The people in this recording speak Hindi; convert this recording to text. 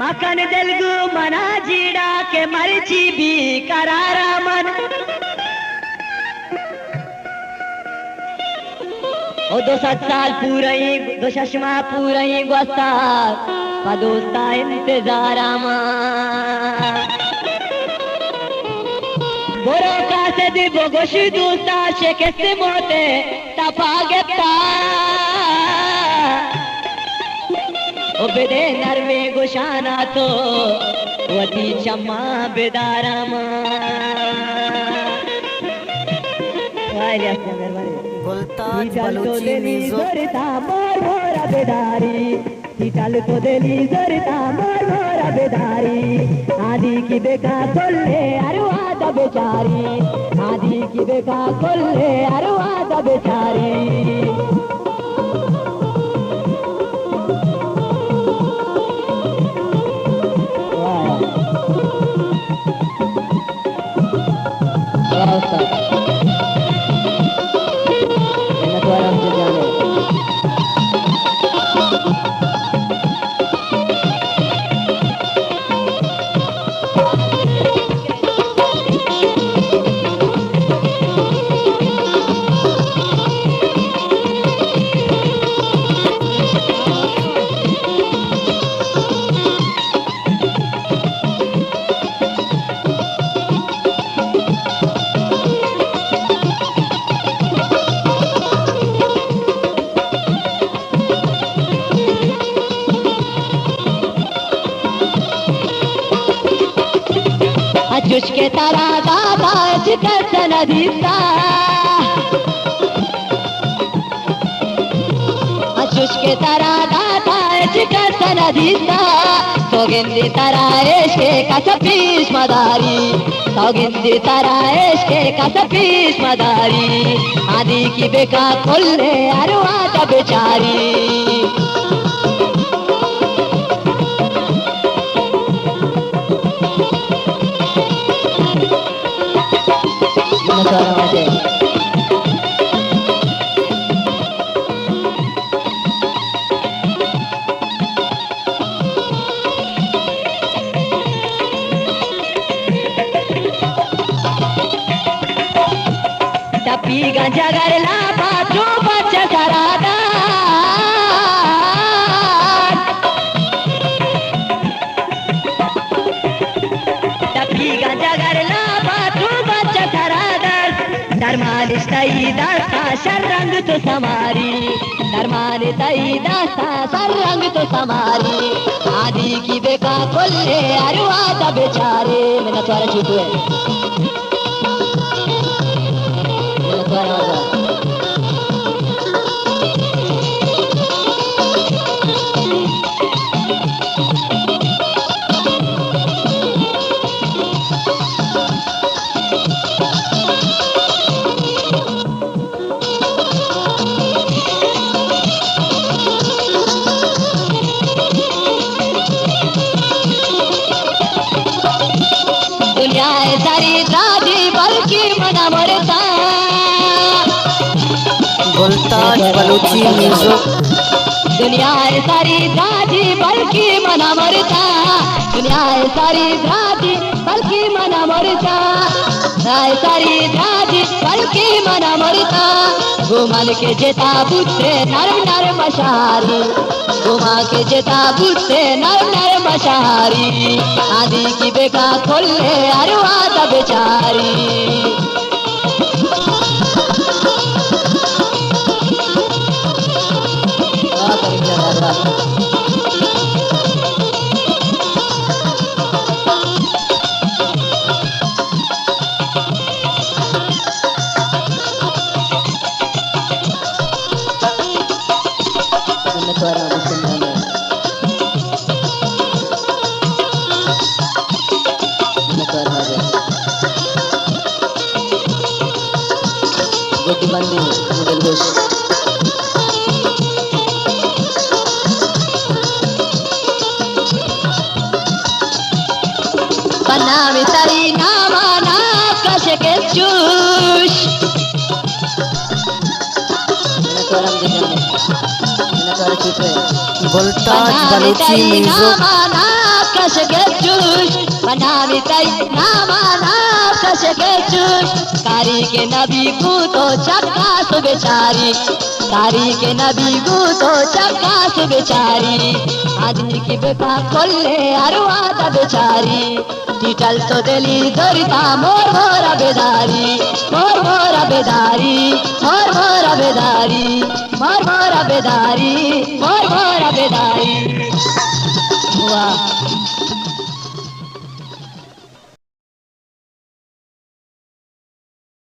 मखन तेलुगु मना जीड़ा के मरची भी करारा मन ओ 200 साल पूरई 2 चश्मा पूरई गोस्ता पदोस्ता इंतजार आमा बोरो का से दी बोगोशी दोस्ता शेकेस्ते मोते तपागेता ओ बेदे नरवे गोशाना तो वती चम्मा बेदारामा वालिया संगरवाले गुलताज बलूची म्यूजिक जोरता मोर मोरा बेदारी टीटल तो देली जोरता मोर मोरा बेदारी आदि की बेका खोले अरवादा बेचारी आदि की बेका खोले अरवादा बेचारी जुष्के तारा दादा चिकट नदीता जुष्के तारा दादा चिकट नदीता सोगिंदी तारा एशके कसपीश मदारी सोगिंदी तारा एशके कसपीश मदारी आदि की बेका खोले अरवादा बेचारी टपी गंजा गरला बाथरू बच्चा सरादा टपी गंजा गरला बाथरू बच्चा सरादा धर्मालिश तई दास्ता शरंग तो समारी धर्मालिश तई दास्ता शरंग तो समारी आदि की बेका खोले अरवादा बेचारे मेरा तुम्हारा छूटू है दुनिया सारी दादी बल्कि मना मरता गुलताज बलूची म्यूजिक दुनिया सारी दादी बल्कि मना मरता दुनिया सारी दादी बल्कि मना मरता सारी दादी बल्कि मना मरता घुमन के जेता बुद्धे नरम नरम मशारी घुमा के जेता बुद्धे नरम नरम मशारी आदि की बेका खोले अरवादा बेचारी बनावी तारी नामा ना कशे के चूश गुलताज बलूची म्यूजिक कशके चूस बनावी तई नामाना कशके चूस कारी के नबी को तो चक्कास बेचारी कारी के नबी को तो चक्कास बेचारी आदमी की बेटा खोले अरवादा बेचारी डिटल तो दिली दरिता मोर मोरा बेदारी मोर मोरा बेदारी मोर मोरा बेदारी मोर मोरा बेदारी मोर मोरा बेदारी वाह